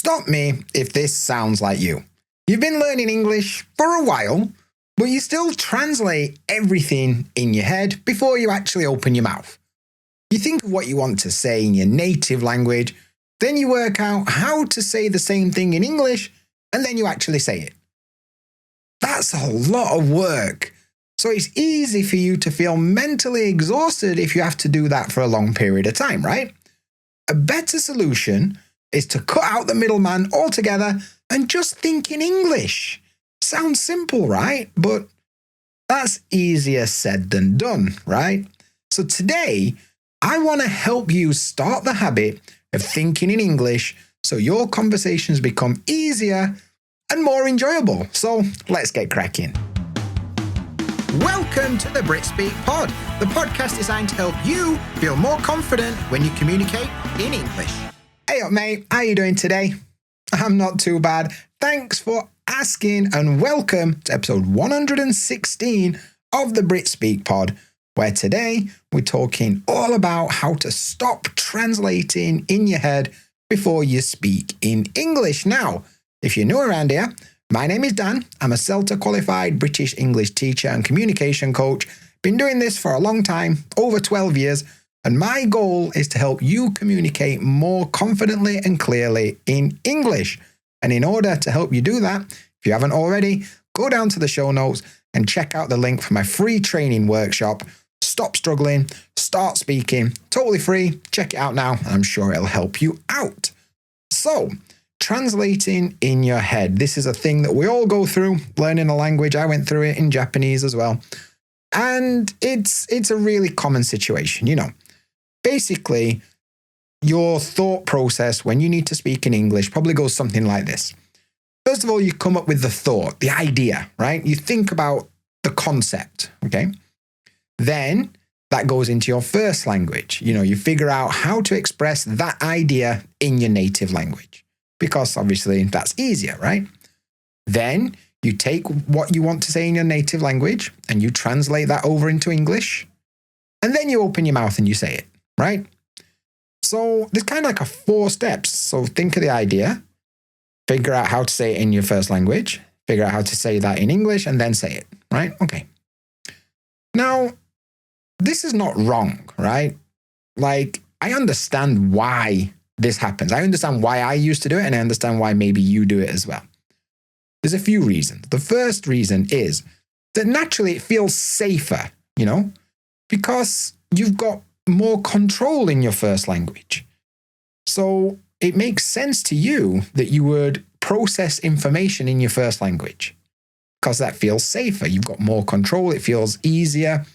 Stop me if this sounds like you. You've been learning English for a while, but you still translate everything in your head before you actually open your mouth. You think of what you want to say in your native language, then you work out how to say the same thing in English, and then you actually say it. That's a lot of work. So it's easy for you to feel mentally exhausted if you have to do that for a long period of time, right? A better solution is to cut out the middleman altogether and just think in English. Sounds simple, right? But that's easier said than done, right? So today, I want to help you start the habit of thinking in English so your conversations become easier and more enjoyable. So let's get cracking. Welcome to the BritSpeakPod, the podcast designed to help you feel more confident when you communicate in English. Hey up, mate. How are you doing today? I'm not too bad. Thanks for asking and welcome to episode 116 of the BritSpeakPod, where today we're talking all about how to stop translating in your head before you speak in English. Now, if you're new around here, my name is Dan. I'm a CELTA qualified British English teacher and communication coach. Been doing this for a long time, over 12 years, and my goal is to help you communicate more confidently and clearly in English. And in order to help you do that, if you haven't already, go down to the show notes and check out the link for my free training workshop, Stop Struggling, Start Speaking, totally free. Check it out now, and I'm sure it'll help you out. So, translating in your head. This is a thing that we all go through, learning a language. I went through it in Japanese as well. And it's a really common situation, you know. Basically, your thought process when you need to speak in English probably goes something like this. First of all, you come up with the thought, the idea, right? You think about the concept, okay? Then that goes into your first language. You know, you figure out how to express that idea in your native language, because obviously that's easier, right? Then you take what you want to say in your native language and you translate that over into English, and then you open your mouth and you say it, right? So there's kind of like 4 steps. So think of the idea, figure out how to say it in your first language, figure out how to say that in English, and then say it, right? Okay. Now, this is not wrong, right? Like, I understand why this happens. I understand why I used to do it, and I understand why maybe you do it as well. There's a few reasons. The first reason is that naturally it feels safer, you know, because you've got more control in your first language. So it makes sense to you that you would process information in your first language because that feels safer. You've got more control. It feels easier.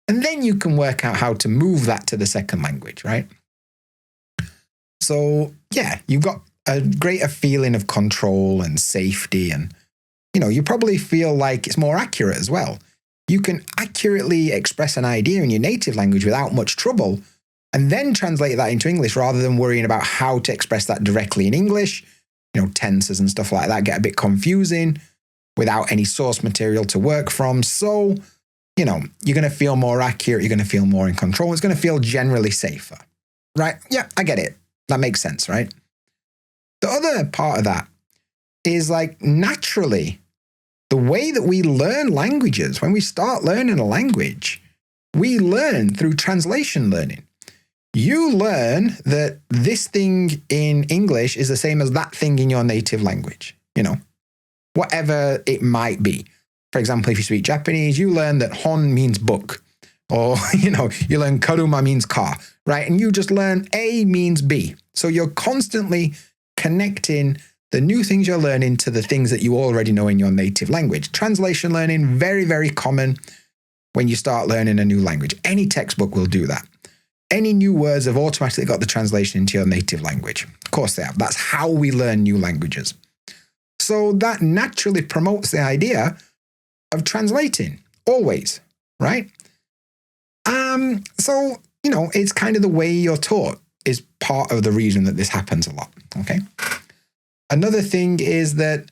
And then you can work out how to move that to the second language, right? So yeah, you've got a greater feeling of control and safety, and you know, you probably feel like it's more accurate as well. You can accurately express an idea in your native language without much trouble, and then translate that into English rather than worrying about how to express that directly in English. You know, tenses and stuff like that get a bit confusing without any source material to work from. So, you know, you're going to feel more accurate. You're going to feel more in control. It's going to feel generally safer, right? Yeah, I get it. That makes sense, right? The other part of that is like naturally, the way that we learn languages, when we start learning a language, we learn through translation learning. You learn that this thing in English is the same as that thing in your native language, you know, whatever it might be. For example, if you speak Japanese, you learn that hon means book, or, you know, you learn karuma means car, right? And you just learn A means B. So you're constantly connecting the new things you're learning to the things that you already know in your native language. Translation learning, very, very common when you start learning a new language. Any textbook will do that. Any new words have automatically got the translation into your native language. Of course they have. That's how we learn new languages. So that naturally promotes the idea of translating, always, right? So, you know, it's kind of the way you're taught is part of the reason that this happens a lot, okay? Another thing is that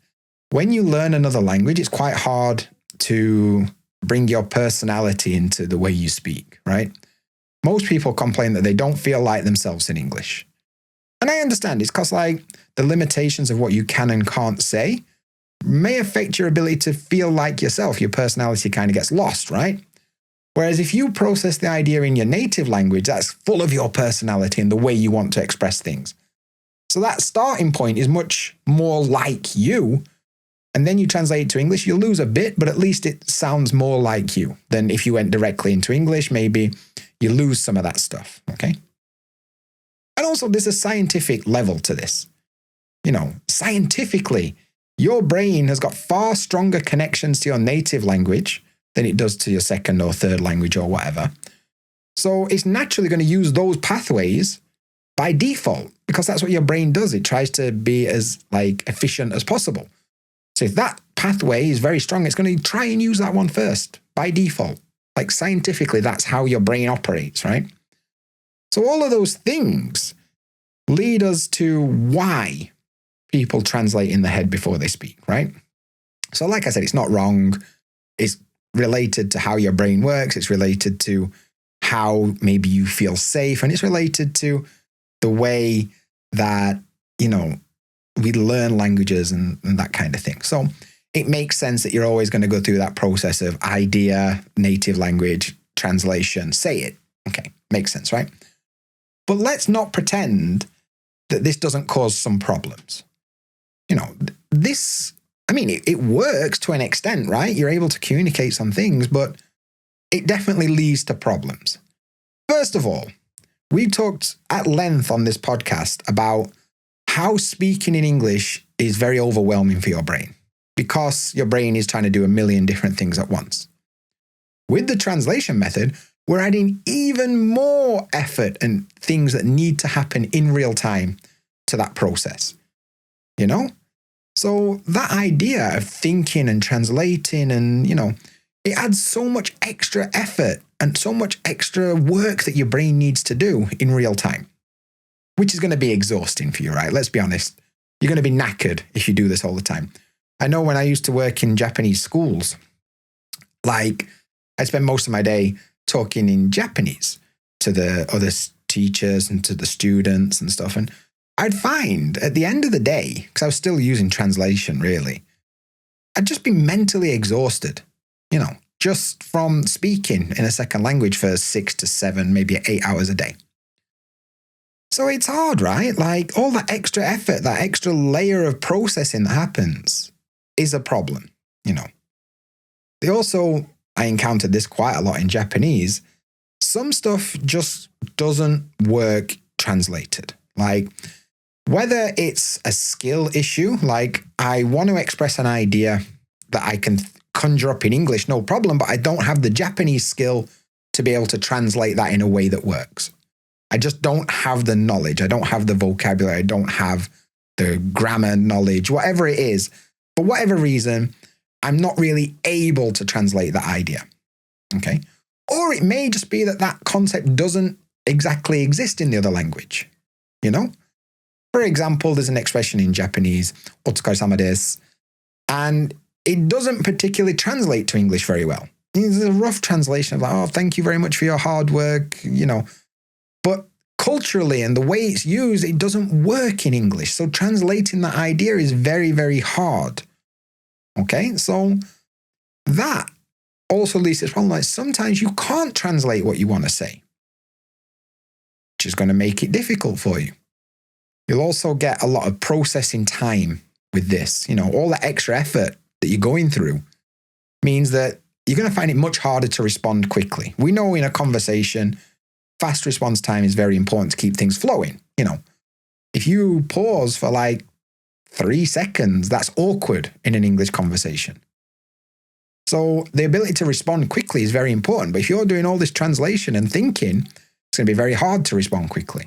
when you learn another language, it's quite hard to bring your personality into the way you speak, right? Most people complain that they don't feel like themselves in English. And I understand it's because like the limitations of what you can and can't say may affect your ability to feel like yourself. Your personality kind of gets lost, right? Whereas if you process the idea in your native language, that's full of your personality and the way you want to express things. So that starting point is much more like you. And then you translate it to English, you'll lose a bit, but at least it sounds more like you than if you went directly into English. Maybe you lose some of that stuff, okay? And also, there's a scientific level to this. Scientifically, your brain has got far stronger connections to your native language than it does to your second or third language or whatever. So it's naturally going to use those pathways by default because that's what your brain does. It tries to be as efficient as possible. So if that pathway is very strong, it's going to try and use that one first by default. Scientifically, that's how your brain operates, right? So all of those things lead us to why people translate in the head before they speak, right? So like I said, it's not wrong. It's related to how your brain works. It's related to how maybe you feel safe. And it's related to the way that, we learn languages and that kind of thing. So it makes sense that you're always going to go through that process of idea, native language, translation, say it. Okay, makes sense, right? But let's not pretend that this doesn't cause some problems. It works to an extent, right? You're able to communicate some things, but it definitely leads to problems. First of all, we've talked at length on this podcast about how speaking in English is very overwhelming for your brain because your brain is trying to do a million different things at once. With the translation method, we're adding even more effort and things that need to happen in real time to that process. So that idea of thinking and translating and, it adds so much extra effort and so much extra work that your brain needs to do in real time, which is going to be exhausting for you, right? Let's be honest. You're going to be knackered if you do this all the time. I know when I used to work in Japanese schools, I spent most of my day talking in Japanese to the other teachers and to the students and stuff. And I'd find at the end of the day, because I was still using translation really, I'd just be mentally exhausted, just from speaking in a second language for 6 to 7, maybe 8 hours a day. So it's hard, right? All that extra effort, that extra layer of processing that happens is a problem, I encountered this quite a lot in Japanese. Some stuff just doesn't work translated. Whether it's a skill issue, I want to express an idea that I can conjure up in English, no problem, but I don't have the Japanese skill to be able to translate that in a way that works. I just don't have the knowledge. I don't have the vocabulary. I don't have the grammar knowledge, whatever it is. For whatever reason, I'm not really able to translate that idea. Okay. Or it may just be that that concept doesn't exactly exist in the other language. For example, there's an expression in Japanese, otsukaresama desu, and it doesn't particularly translate to English very well. There's a rough translation of thank you very much for your hard work, But culturally and the way it's used, it doesn't work in English. So translating that idea is very, very hard. Okay, so that also leads to this problem. Sometimes you can't translate what you want to say, which is going to make it difficult for you. You'll also get a lot of processing time with this. All that extra effort that you're going through means that you're going to find it much harder to respond quickly. We know in a conversation, fast response time is very important to keep things flowing. If you pause for 3 seconds, that's awkward in an English conversation. So the ability to respond quickly is very important. But if you're doing all this translation and thinking, it's going to be very hard to respond quickly,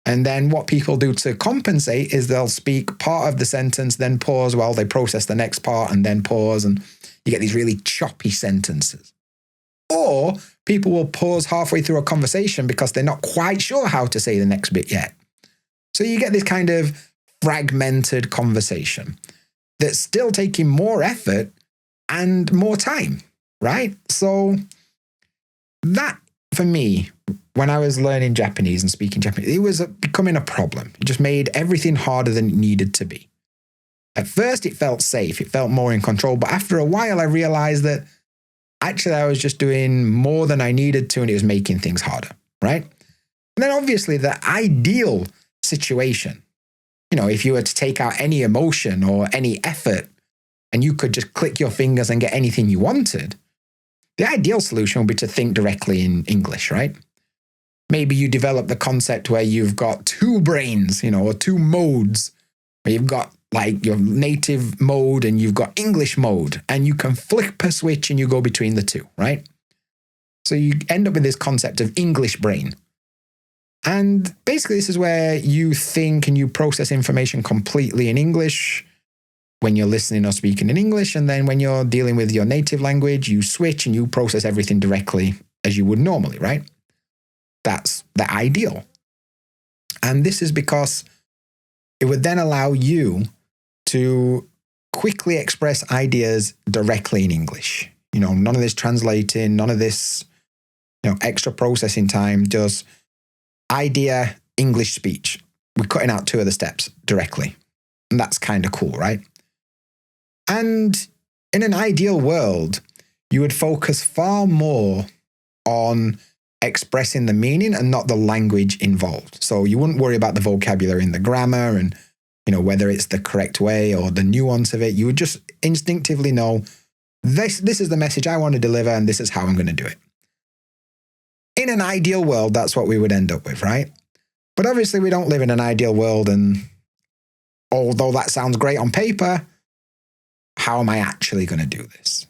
And then what people do to compensate is they'll speak part of the sentence, then pause while they process the next part and then pause. And you get these really choppy sentences. Or people will pause halfway through a conversation because they're not quite sure how to say the next bit yet. So you get this kind of fragmented conversation that's still taking more effort and more time, right? So that, for me, when I was learning Japanese and speaking Japanese, it was becoming a problem. It just made everything harder than it needed to be. At first, it felt safe. It felt more in control. But after a while, I realized that actually I was just doing more than I needed to, and it was making things harder, right? And then obviously the ideal situation, if you were to take out any emotion or any effort and you could just click your fingers and get anything you wanted, the ideal solution would be to think directly in English, right? Maybe you develop the concept where you've got two brains, or two modes, where you've got like your native mode and you've got English mode, and you can flick a switch and you go between the two, right? So you end up with this concept of English brain. And basically this is where you think and you process information completely in English when you're listening or speaking in English. And then when you're dealing with your native language, you switch and you process everything directly as you would normally, right? That's the ideal. And this is because it would then allow you to quickly express ideas directly in English. None of this translating, none of this, extra processing time, just idea, English speech. We're cutting out two of the steps directly. And that's kind of cool, right? And in an ideal world, you would focus far more on expressing the meaning and not the language involved. So you wouldn't worry about the vocabulary and the grammar and, whether it's the correct way or the nuance of it. You would just instinctively know this is the message I want to deliver and this is how I'm going to do it. In an ideal world, that's what we would end up with, right? But obviously we don't live in an ideal world, and although that sounds great on paper, how am I actually going to do this?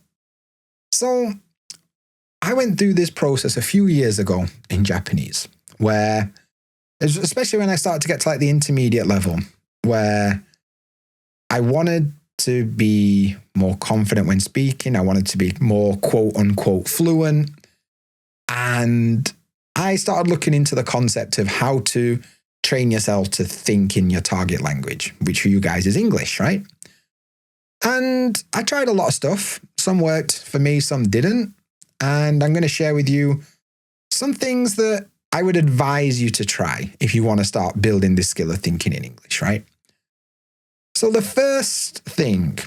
So I went through this process a few years ago in Japanese, where, especially when I started to get to like the intermediate level, where I wanted to be more confident when speaking. I wanted to be more quote unquote fluent. And I started looking into the concept of how to train yourself to think in your target language, which for you guys is English, right? And I tried a lot of stuff. Some worked for me, some didn't. And I'm going to share with you some things that I would advise you to try if you want to start building this skill of thinking in English, right? So the first thing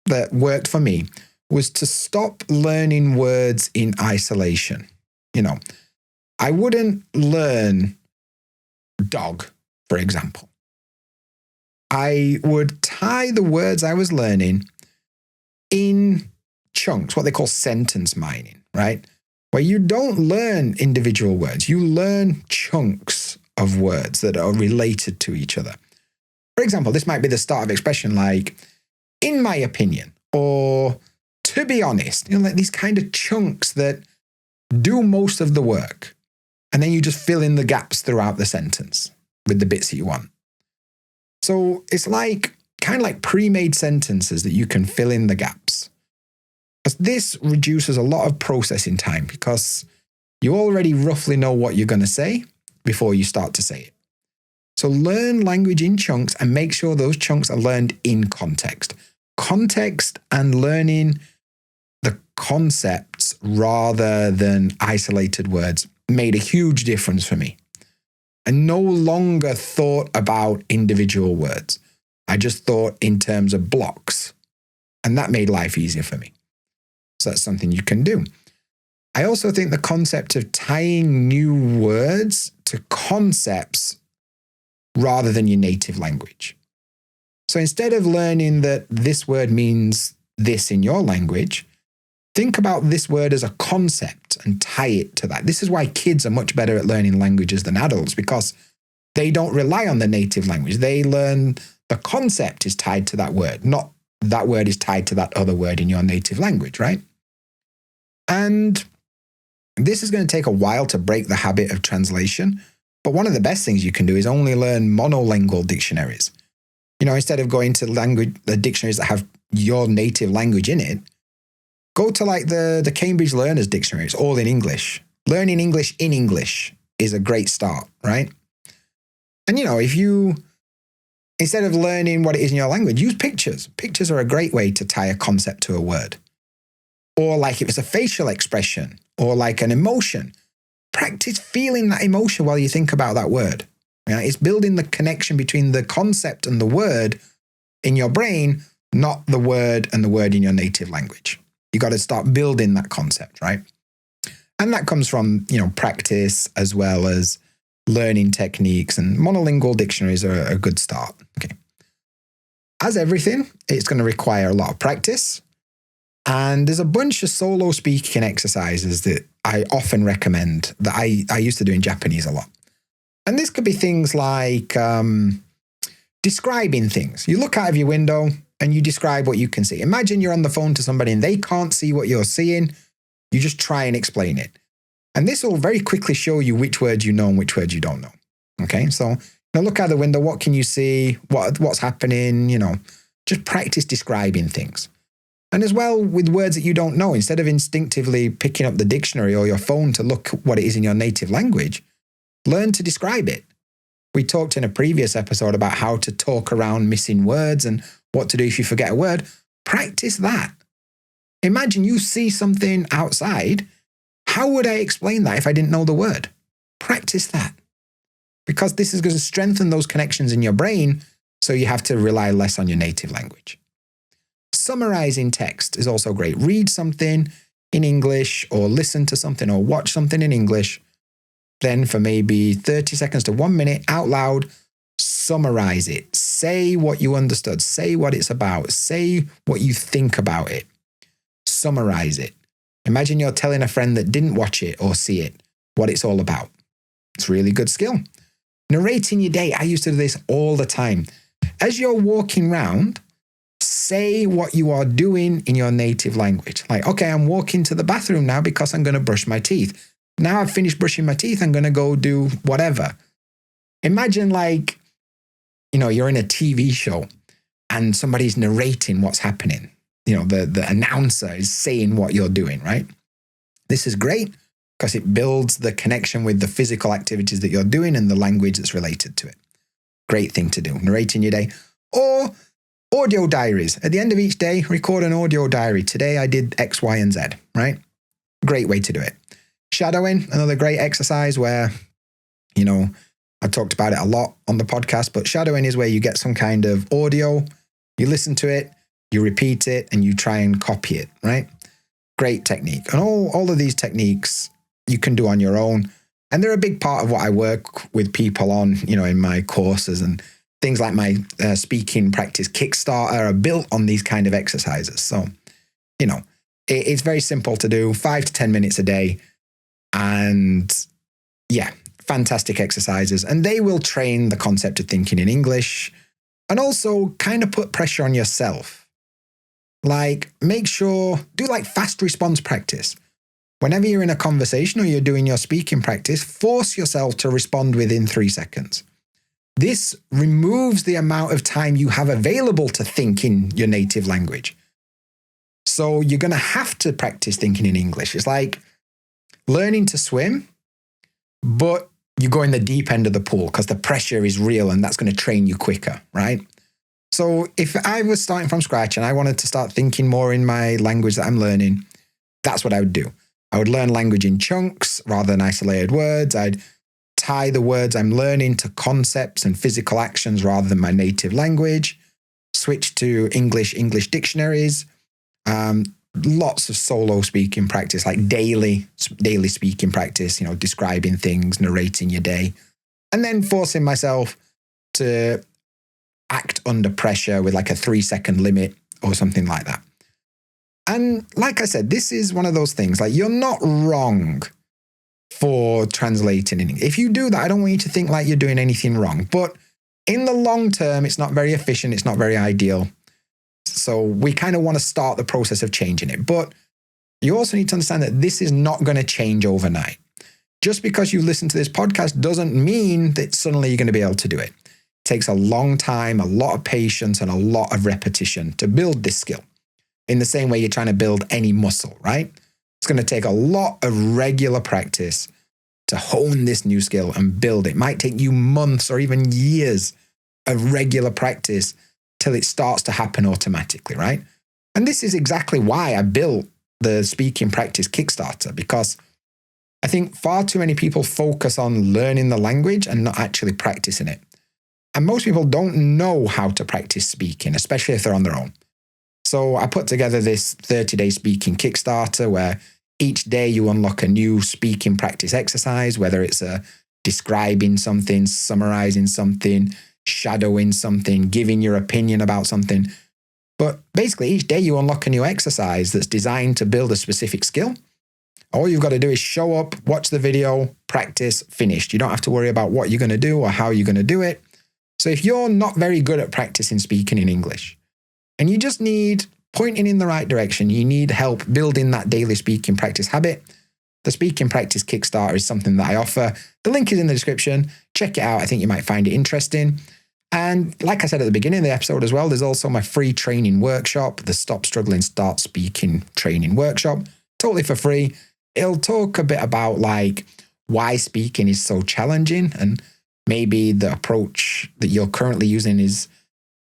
that worked for me was to stop learning words in isolation. I wouldn't learn dog, for example. I would tie the words I was learning in chunks, what they call sentence mining, right? Where you don't learn individual words, you learn chunks of words that are related to each other. For example, this might be the start of expression like, in my opinion, or to be honest, like these kind of chunks that do most of the work. And then you just fill in the gaps throughout the sentence with the bits that you want. So it's like kind of like pre-made sentences that you can fill in the gaps. This reduces a lot of processing time because you already roughly know what you're going to say before you start to say it. So learn language in chunks and make sure those chunks are learned in context. Context and learning the concepts rather than isolated words made a huge difference for me. I no longer thought about individual words. I just thought in terms of blocks. And that made life easier for me. So that's something you can do. I also think the concept of tying new words to concepts rather than your native language. So instead of learning that this word means this in your language, think about this word as a concept and tie it to that. This is why kids are much better at learning languages than adults, because they don't rely on the native language. They learn the concept is tied to that word, not that word is tied to that other word in your native language, right? And this is going to take a while to break the habit of translation. But one of the best things you can do is only learn monolingual dictionaries. Instead of going to the dictionaries that have your native language in it, go to like the Cambridge Learners Dictionary. It's all in English. Learning English in English is a great start, right? And if you, instead of learning what it is in your language, use pictures. Pictures are a great way to tie a concept to a word. Or like if it's a facial expression or like an emotion, practice feeling that emotion while you think about that word. It's building the connection between the concept and the word in your brain, not the word and the word in your native language. You got to start building that concept, right? And that comes from, practice as well as learning techniques, and monolingual dictionaries are a good start. Okay. As everything, it's going to require a lot of practice. And there's a bunch of solo speaking exercises that I often recommend that I used to do in Japanese a lot. And this could be things like describing things. You look out of your window and you describe what you can see. Imagine you're on the phone to somebody and they can't see what you're seeing. You just try and explain it. And this will very quickly show you which words you know and which words you don't know. Okay, so look out the window. What can you see? What's happening? Just practice describing things. And as well with words that you don't know, instead of instinctively picking up the dictionary or your phone to look what it is in your native language, learn to describe it. We talked in a previous episode about how to talk around missing words and what to do if you forget a word. Practice that. Imagine you see something outside. How would I explain that if I didn't know the word? Practice that. Because this is going to strengthen those connections in your brain, so you have to rely less on your native language. Summarizing text is also great. Read something in English or listen to something or watch something in English. Then for maybe 30 seconds to 1 minute out loud, summarize it. Say what you understood. Say what it's about. Say what you think about it. Summarize it. Imagine you're telling a friend that didn't watch it or see it what it's all about. It's a really good skill. Narrating your day. I used to do this all the time. As you're walking around, say what you are doing in your native language. Like, okay, I'm walking to the bathroom now because I'm going to brush my teeth. Now I've finished brushing my teeth, I'm going to go do whatever. Imagine you're in a TV show and somebody's narrating what's happening. The announcer is saying what you're doing, right? This is great because it builds the connection with the physical activities that you're doing and the language that's related to it. Great thing to do, narrating your day. Or audio diaries. At the end of each day, record an audio diary. Today I did X, Y, and Z, right? Great way to do it. Shadowing, another great exercise where, I talked about it a lot on the podcast, but shadowing is where you get some kind of audio, you listen to it, you repeat it, and you try and copy it, right? Great technique. And all of these techniques you can do on your own. And they're a big part of what I work with people on, in my courses, and things like my speaking practice Kickstarter are built on these kind of exercises. So, it's very simple to do, 5 to 10 minutes a day. And yeah, fantastic exercises. And they will train the concept of thinking in English and also kind of put pressure on yourself. Like, do fast response practice. Whenever you're in a conversation or you're doing your speaking practice, force yourself to respond within 3 seconds. This removes the amount of time you have available to think in your native language. So you're going to have to practice thinking in English. It's like learning to swim, but you go in the deep end of the pool because the pressure is real and that's going to train you quicker, right? So if I was starting from scratch and I wanted to start thinking more in my language that I'm learning, that's what I would do. I would learn language in chunks rather than isolated words. I'd tie the words I'm learning to concepts and physical actions rather than my native language. Switch to English dictionaries. Lots of solo speaking practice, like daily speaking practice, describing things, narrating your day, and then forcing myself to act under pressure with like a 3-second limit or something like that. And like I said, this is one of those things, like you're not wrong for translating in English. If you do that, I don't want you to think like you're doing anything wrong, but in the long term, it's not very efficient. It's not very ideal. So we kind of want to start the process of changing it. But you also need to understand that this is not going to change overnight. Just because you listen to this podcast doesn't mean that suddenly you're going to be able to do it. It takes a long time, a lot of patience, and a lot of repetition to build this skill. In the same way you're trying to build any muscle, right? It's going to take a lot of regular practice to hone this new skill and build it. It might take you months or even years of regular practice till it starts to happen automatically, right? And this is exactly why I built the speaking practice Kickstarter, because I think far too many people focus on learning the language and not actually practicing it. And most people don't know how to practice speaking, especially if they're on their own. So I put together this 30-day speaking Kickstarter where each day you unlock a new speaking practice exercise, whether it's describing something, summarizing something, shadowing something, giving your opinion about something. But basically, each day you unlock a new exercise that's designed to build a specific skill. All you've got to do is show up, watch the video, practice, finished. You don't have to worry about what you're going to do or how you're going to do it. So if you're not very good at practicing speaking in English, and you just need pointing in the right direction, you need help building that daily speaking practice habit, the Speaking Practice Kickstarter is something that I offer. The link is in the description. Check it out. I think you might find it interesting. And like I said at the beginning of the episode as well, there's also my free training workshop, the Stop Struggling, Start Speaking training workshop, totally for free. It'll talk a bit about like why speaking is so challenging, and maybe the approach that you're currently using is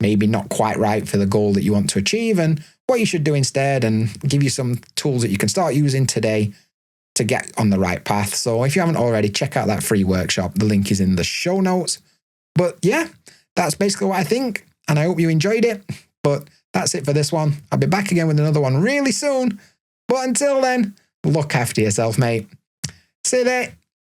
maybe not quite right for the goal that you want to achieve, and what you should do instead, and give you some tools that you can start using today to get on the right path. So if you haven't already, check out that free workshop. The link is in the show notes. But yeah, that's basically what I think, and I hope you enjoyed it. But that's it for this one. I'll be back again with another one really soon. But until then, look after yourself, mate. See you there.